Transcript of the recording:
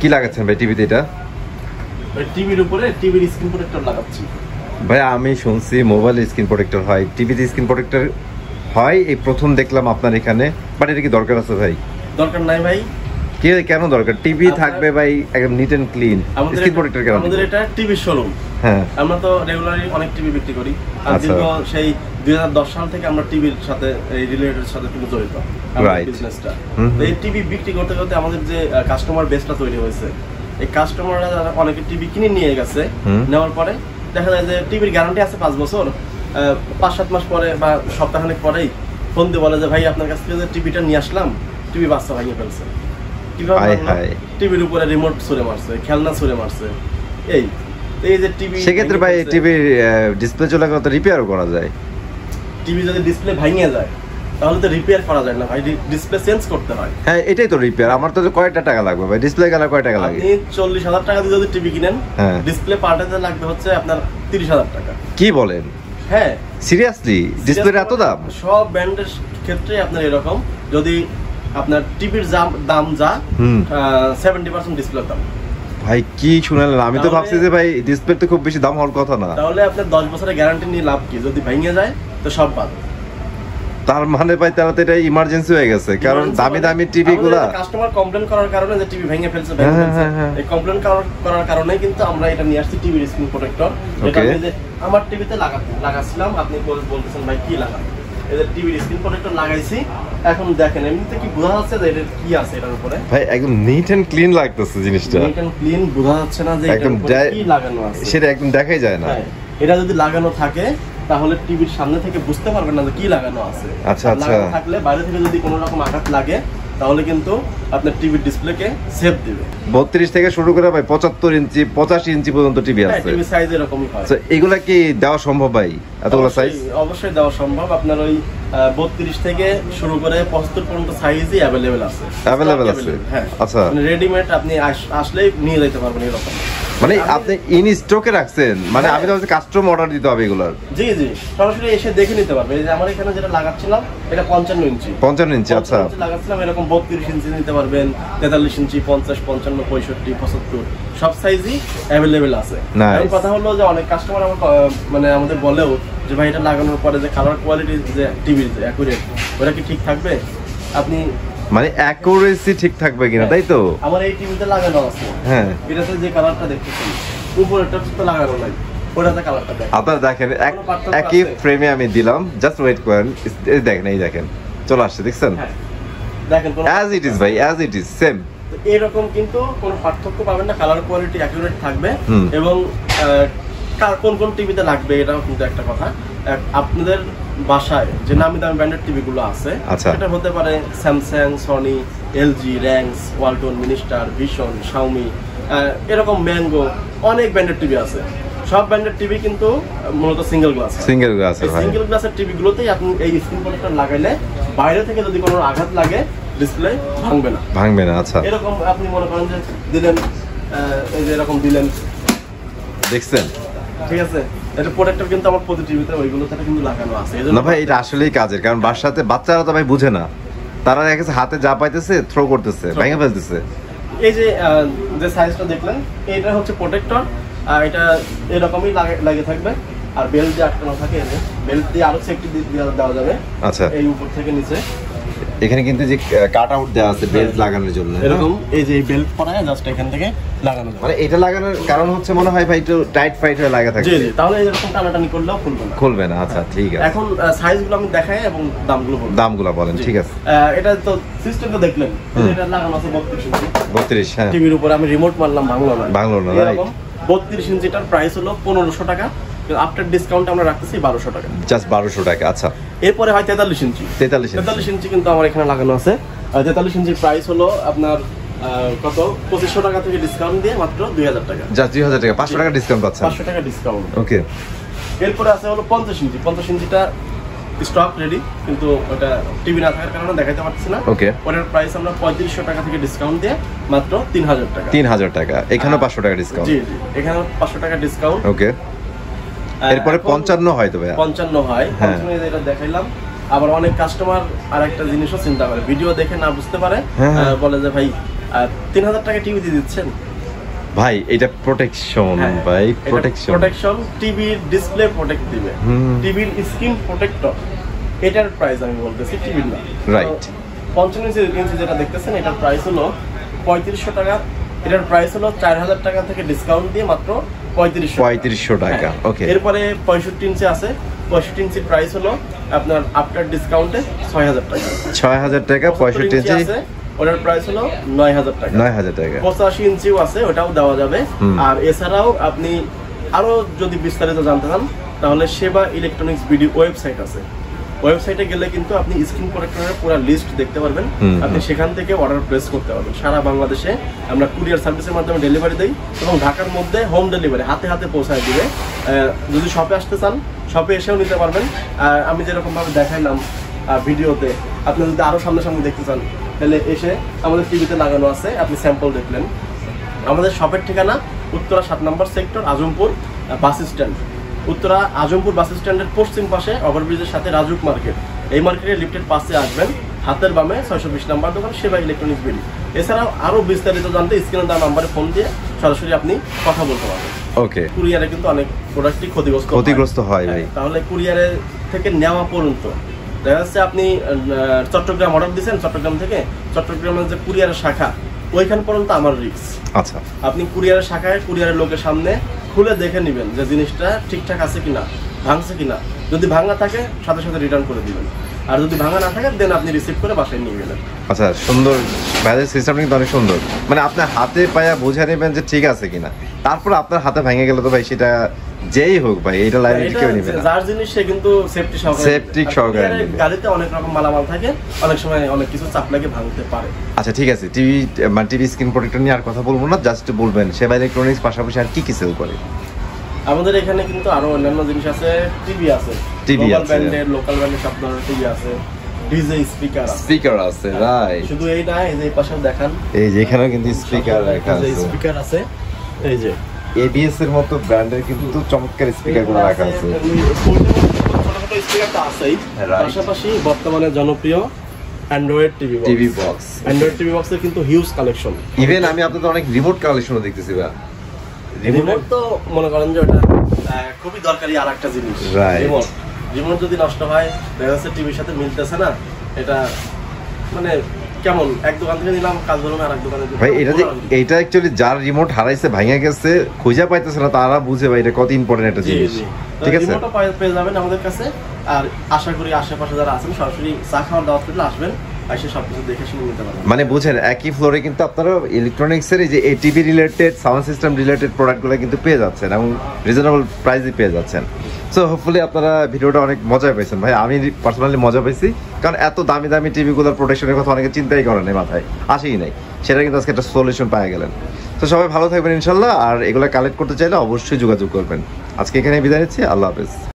কি লাগাচ্ছেন ভাই টিভিতে? এটা টিভির উপরে টিভির স্ক্রিন প্রোটেক্টর লাগাচ্ছি ভাই। আমি শুনছি মোবাইল স্ক্রিন প্রোটেক্টর হয়, টিভিতে স্ক্রিন প্রোটেক্টর হয়, এই প্রথম দেখলাম আপনার এখানে। বাট এটা কি দরকার আছে ভাই? দরকার নাই ভাই। কেন দরকার? টিভি থাকবে ভাই একদম neat and clean, screen protector কেন? আমাদের এটা টিভি শোরুম। হ্যাঁ, আমরা তো রেগুলারলি অনেক টিভি বিক্রি করি। আর দীর্ঘ সেই 2010 সাল থেকে আমরা টিভির সাথে এই রিলেটেড সাথে কিন্তু জড়িত আমাদের বিজনেসটা। তো এই টিভি বিক্রি করতে করতে আমাদের যে কাস্টমার বেসটা তৈরি হয়েছে, এই কাস্টমাররা অনেকে টিভি কিনে নিয়ে গেছে। নেওয়ার পরে দেখা যায় যে টিভির গ্যারান্টি আছে 5 বছর, 5-7 মাস পরে বা সপ্তাহখানেক পরেই ফোন দিয়ে বলে যে ভাই আপনার কাছ থেকে যে টিভিটা নিয়ে আসলাম, টিভি বাচ্চা ভেঙে ফেলছে, টিভির উপরে রিমোট ছুঁড়ে মারছে, খেলনা ছুঁড়ে মারছে। এই যে টিভি, সেক্ষেত্রে ভাই টিভির ডিসপ্লে চলে গেলে তো রিপেয়ারও করা যায়। টিভি যদি ডিসপ্লে ভেঙে যায় তাহলে তো রিপেয়ার করা যায় না ভাই, ডিসপ্লে চেঞ্জ করতে হয়। হ্যাঁ, এটাই তো রিপেয়ার। আমার তো কয়টা টাকা লাগবে ভাই ডিসপ্লে গেলে? কয় টাকা লাগে? আপনি 40,000 টাকা দিয়ে যদি টিভি কিনেন, ডিসপ্লে পাল্টাতে লাগবে হচ্ছে আপনার 30,000 টাকা। কি বলেন? হ্যাঁ সিরিয়াসলি? ডিসপ্লের এত দাম? সব ব্র্যান্ডের ক্ষেত্রে আপনার এরকম। যদি আপনার টিভির দাম যা 70% ডিসপ্লের দাম। ভাই কি শুনালেন? আমি তো ভাবছি যে ভাই ডিসপ্লে তো খুব বেশি দাম হওয়ার কথা না। তাহলে আপনার 10 বছরের গ্যারান্টি নিয়ে লাভ কি? যদি ভেঙে যায় তো সব বাদ। তার মানে ভাই তাহলে তো এটা ইমার্জেন্সি হয়ে গেছে, কারণ দামি দামি টিভি গুলা কাস্টমার কমপ্লেইন করার কারণে যে টিভি ভেঙে ফেলছে, এই কমপ্লেইন করার কারণে কিন্তু আমরা এটা নিয়ে আসছি টিভির স্ক্রিন প্রোটেক্টর। যেটা আমি যে আমার টিভিতে লাগাচ্ছিলাম, আপনি বলতেছেন ভাই কি লাগান, এই যে টিভির স্ক্রিন প্রোটেক্টর লাগাইছি। এখন দেখেন এমনিতে কি বোঝা যাচ্ছে যে এটা কি আছে এটার উপরে? ভাই একদম নিট এন্ড ক্লিন লাগতেছে জিনিসটা। নিট এন্ড ক্লিন বোঝা যাচ্ছে না যে একদম কি লাগানো আছে, সেটা একদম দেখাই যায় না। এটা যদি লাগানো থাকে তাহলে টিভির সামনে থেকে বুঝতে পারবেন না যে কি লাগানো আছে। আচ্ছা আচ্ছা। লাগানো থাকলে বাইরে থেকে যদি কোনো রকম আঘাত লাগে তাহলে কিন্তু আপনার টিভির ডিসপ্লেকে সেভ দিবে। 32 থেকে শুরু করে ভাই 75 ইঞ্চি 85 ইঞ্চি পর্যন্ত টিভি আছে। টিভি সাইজ এরকমই হয়। তো এগুলা কি দেওয়া সম্ভব ভাই? এতগুলো সাইজ অবশ্যই দেওয়া সম্ভব। আপনার ওই 32 থেকে শুরু করে 75 পর্যন্ত সাইজই अवेलेबल আছে। হ্যাঁ, আচ্ছা। মানে রেডিমেড আপনি আসলেই নিয়ে যেতে পারবেন এরকম। মানে আপনি ইন স্টকে রাখছেন? মানে আমি তো ভাবছি কাস্টম অর্ডার দিতে হবে এগুলার। জি জি, সরাসরি এসে দেখে নিতে পারবে। এই যে আমার এখানে যেটা লাগাচ্ছিলাম এটা 55 ইঞ্চি। 55 ইঞ্চি, আচ্ছা। লাগাচ্ছিলাম এরকম 32 ইঞ্চি নিতে পারবেন, 43 ইঞ্চি, 50, 55, 65, 75 সব সাইজই अवेलेबल আছে। এখন কথা হলো যে অনেক কাস্টমার মানে আমাদের বলেও যে ভাই এটা লাগানোর পরে যে কালার কোয়ালিটি যে টিভির যে অ্যাকুরেট ওটা কি ঠিক থাকবে? আপনি মানে অ্যাকুরেসি ঠিক থাকবে কিনা, তাই তো? আমার এই টিভিতে লাগানো আছে। হ্যাঁ, এটাতে যে কালারটা দেখতেছেন উপরেরটা তো লাগানো নাই, ওটাতে কালারটা দেখেন। আপনারা দেখেন একই ফ্রেমে আমি দিলাম, জাস্ট ওয়েট করেন। এই দেখেন, এই দেখেন চলে আসছে, দেখছেন? দেখেন অ্যাজ ইট ইজ ভাই, অ্যাজ ইট ইজ সেম। এরকম কিন্তু কোনো পার্থক্য পাবেন না, কালার কোয়ালিটি অ্যাকুরেট থাকবে। এবং কোন কোন টিভিতে লাগবে এটাও কিন্তু একটা কথা। আপনাদের বাসায় যে নামি দামি ব্র্যান্ডের টিভি গুলো আছে, সেটা হতে পারে Samsung, Sony, LG, Rangs, Walton, minister, vision, Xiaomi, এরকম ম্যাঙ্গো, অনেক ব্র্যান্ডের টিভি আছে। সব ব্র্যান্ডের টিভি কিন্তু মূলত সিঙ্গেল গ্লাস। সিঙ্গেল গ্লাসের টিভি গুলোতেই আপনি এই স্ক্রিন প্রোটেক্টর লাগাইলে বাইরে থেকে যদি কোনো আঘাত লাগে ডিসপ্লে ভাঙবে না। আচ্ছা, এরকম আপনি মনে করেন যে দিলেন, এই যে এরকম দিলেন, দেখছেন? ঠিক আছে, এটা প্রোটেক্টর কিন্তু আমার প্রতি টিভিতে ওইগুলোতে কিন্তু লাগানো আছে। না ভাই, এটা আসলেই কাজের, কারণ বাসাতে বাচ্চারা তো ভাই বুঝে না, তারা দেখেছে হাতে যা পাইতেছে থ্রো করতেছে, ভেঙে ফেলতেছে। এই যে সাইজটা দেখলেন, এটা হচ্ছে প্রোটেক্টর, আর এটা এরকমই লাগে থাকবে। আর বেল্ট দিয়ে আটকানো থাকে, বেল্ট দিয়ে আরো সেফটি দেওয়া যাবে। আচ্ছা, এই উপর থেকে নিচে এখানে কিন্তু যে কাট আউট দেওয়া আছে বেল্ট লাগানোর জন্য, এরকম এই যে বেল্ট পরায় জাস্ট এখান থেকে লাগানো যাবে। মানে এটা লাগানোর কারণ হচ্ছে মনে হয় ভাই একটু টাইট ফাইট হয়ে লাগা থাকে। জি জি, তাহলে এরকম টানাটানি করলেও খুলবে না। আচ্ছা, ঠিক আছে। এখন সাইজগুলো আমি দেখাই এবং দামগুলো বলেন। ঠিক আছে, এটা তো সিস্টেমটা দেখলেন, এটা লাগানো আছে 32 ইঞ্চি। 32, হ্যাঁ। টিভির উপরে আমি রিমোট মারলাম, ভাঙলো না। রাইট। 32 ইঞ্চিটার প্রাইস হলো 1500 টাকা, আফটার ডিসকাউন্ট আমরা রাখতেছি 1200 টাকা। জাস্ট 1200 টাকা। আচ্ছা, এরপরে হয় 43 ইঞ্চি। 43 ইঞ্চি কিন্তু আমার এখানে লাগানো আছে। 43 ইঞ্চির প্রাইস হলো আপনার কত? 2500 টাকা থেকে ডিসকাউন্ট দিয়ে মাত্র 2000 টাকা। জাস্ট 2000 টাকা, 500 টাকা ডিসকাউন্ট পাচ্ছেন। 500 টাকা ডিসকাউন্ট। ওকে। এরপরে আছে হলো 50 ইঞ্চি। 50 ইঞ্চিটা স্টক রেডি, কিন্তু ওটা টিভি না থাকার কারণে দেখাইতে পারছি না। ওকে। ওটার প্রাইস আমরা 3500 টাকা থেকে ডিসকাউন্ট দিয়ে মাত্র 3000 টাকা। 3000 টাকা। এখানেও 500 টাকা ডিসকাউন্ট। জি জি, এখানেও 500 টাকা ডিসকাউন্ট। ওকে। এরপরে 55 হয় তো ভাই? 55 হয়। 55 এটা দেখাইলাম। আবার অনেক কাস্টমার আরেকটা জিনিসও চিন্তা করে, ভিডিও দেখে না বুঝতে পারে, বলে যে ভাই 3000 টাকা টিভি দিয়ে দিচ্ছেন ভাই এটা প্রোটেকশন, ভাই প্রোটেকশন, টিভির ডিসপ্লে প্রোটেক্ট দিবে, টিভির স্ক্রিন প্রোটেক্টর, এটার প্রাইস আমি বলতেছি, টিভির না। রাইট। 55 ইঞ্চি যেটা দেখতেছেন এটার প্রাইস হলো 3500 টাকা, এটার প্রাইস হলো 4000 টাকা থেকে ডিসকাউন্ট দিয়ে মাত্র 3500 টাকা। ওকে। এরপরে 65 ইঞ্চি আছে, 65 ইঞ্চির প্রাইস হলো আপনার আফটার ডিসকাউন্টে 6000 টাকা। 6000 টাকা 65 ইঞ্চি আছে, ওটার প্রাইস হলো 9000 টাকা। 9000 টাকা। 85 ইঞ্চিও আছে, ওটাও দেওয়া যাবে। আর এছাড়াও আপনি আরো যদি বিস্তারিত জানতে চান তাহলে সেবা ইলেকট্রনিক্স বিডি ওয়েবসাইট আছে, ওয়েবসাইটে গেলে কিন্তু আপনি স্ক্রিন প্রোটেক্টরের পুরো লিস্ট দেখতে পারবেন, আপনি সেখান থেকে অর্ডার প্লেস করতে পারবেন। সারা বাংলাদেশে আমরা কুরিয়ার সার্ভিসের মাধ্যমে ডেলিভারি দেই এবং ঢাকার মধ্যে হোম ডেলিভারি হাতে হাতে পৌঁছায় দিবে। যদি শপে আসতে চান শপে এসেও নিতে পারবেন। আমি যেরকম ভাবে দেখাইলাম ভিডিওতে, আপনি যদি আরো সামনাসামনি দেখতে চান তাহলে এসে আমাদের টিভিতে লাগানো আছে, আপনি স্যাম্পল দেখলেন। আমাদের শপের ঠিকানা উত্তরা 7 নম্বর সেক্টর, Azampur bus stand. Uttara Azampur bus স্ট্যান্ডের পশ্চিম পাশে ওভারব্রিজের সাথে রাজুক মার্কেট, এই মার্কেটের লিফটের পাশে আসবেন, হাতের বামে 620 নম্বর দোকান সেবা ইলেকট্রনিক্স বিডি। এছাড়াও আরো বিস্তারিত জানতে স্ক্রিনে দেওয়া নম্বরে ফোন দিয়ে সরাসরি আপনি কথা বলতে পারবেন। ওকে। কুরিয়ারে কিন্তু অনেক প্রোডাক্টই ক্ষতিগ্রস্ত হয় ভাই। তাহলে কুরিয়ারের থেকে নেওয়া পর্যন্ত দেখা যাচ্ছে আপনি চট্টগ্রাম অর্ডার দিচ্ছেন, চট্টগ্রাম থেকে চট্টগ্রামের যে কুরিয়ারের শাখা ওইখান পর্যন্ত আমার রিস্ক। আচ্ছা। আপনি কুরিয়ারের শাখায় কুরিয়ারের লোকের সামনে খুলে দেখে নেবেন যে জিনিসটা ঠিকঠাক আছে কিনা, ভাঙছে কিনা। যদি ভাঙা থাকে সাথে সাথে রিটার্ন করে দিবেন, আর যদি ভাঙা না থাকে দেন আপনি রিসিভ করে বাসায় নিয়ে গেলেন। আচ্ছা, সুন্দর ভাইদের সিস্টেমটা কিন্তু অনেক সুন্দর। মানে আপনার হাতে পায়া বুঝে নেবেন যে ঠিক আছে কিনা, তারপর আপনার হাতে ভেঙে গেলে তো ভাই সেটা যেই হোক ভাই এটা লাইবিলিটি কেউ নেবে না। যার জিনিস সে কিন্তু সেফটি সহকারে নেবে। গাড়িতে অনেক রকম মালামাল থাকে, অনেক সময় অনেক কিছু চাপ লাগে ভাঙতে পারে। আচ্ছা ঠিক আছে, টিভি স্ক্রিন প্রোটেক্টর নিয়ে আর কথা বলবো না, জাস্ট বলবেন সেবা ইলেকট্রনিক্স পাশাপাশি আর কি কি সেল করে? আমাদের এখানে কিন্তু আরো অন্যান্য জিনিস আছে, টিভি আছে, লোকাল ব্র্যান্ডের সব ধরনের টিভি আছে, ডিজে স্পিকার আছে, রাইট। শুধু এই না, এই যে এই পাশেও দেখান, এই যে এখানেও কিন্তু স্পিকার রাখা আছে, স্পিকার আছে। এই যে এবিএস এর মতো ব্র্যান্ডের কিন্তু চমৎকার স্পিকার গুলো রাখা আছে। ছোটখাটো স্পিকারটা আছেই, পাশাপাশি বর্তমানে জনপ্রিয় Android TV box. Android TV বক্সের কিন্তু হিউজ কালেকশন। ইভেন আমি আপনাদের অনেক রিমোট কালেকশনও দেখতেছি ভাই। রিমোট তো মনে করেন যে ওটা খুবই দরকারি আর একটা জিনিস। রিমোট যদি নষ্ট হয়, দেখা যাচ্ছে টিভির সাথে মিলতেছে না, এটা মানে কেমন এক দোকান থেকে নিলাম কাজ হলো আর এক দোকানে ভাই। এটা অ্যাকচুয়ালি যার রিমোট হারাইছে ভাঙা গেছে খুঁজে পাইতেছে না, তারা বুঝে ভাই এটা কত ইম্পর্টেন্ট একটা জিনিস। ঠিক আছে, রিমোটটা পেয়ে যাবেন আমাদের কাছে। আর আশা করি আশেপাশে যারা আছেন সরাসরি চা খাওয়ার দাওয়াত করলে আসবেন, এসে সবকিছু দেখে শুনে নিতে পারবেন। মানে বুঝেন একই ফ্লোরে কিন্তু আপনারা ইলেকট্রনিক্স এর এই যে TV related, sound system related প্রোডাক্টগুলো কিন্তু পেয়ে যাচ্ছেন এবং রিজনেবল প্রাইসে পেয়ে যাচ্ছেন। সো হোপফুলি আপনারা ভিডিওটা অনেক মজা পেয়েছেন ভাই। আমি পার্সোনালি মজা পেয়েছি, কারণ এত দামি দামি টিভিগুলোর প্রোটেকশনের কথা অনেকে চিন্তাই করেন নাই, মাথায় আসেই নাই। সেটা কিন্তু আজকে একটা সলিউশন পাওয়া গেলেন। তো সবাই ভালো থাকবেন ইনশাল্লাহ, আর এগুলো কালেক্ট করতে চাইলে অবশ্যই যোগাযোগ করবেন। আজকে এখানে বিদায় নিচ্ছি, আল্লাহ হাফেজ।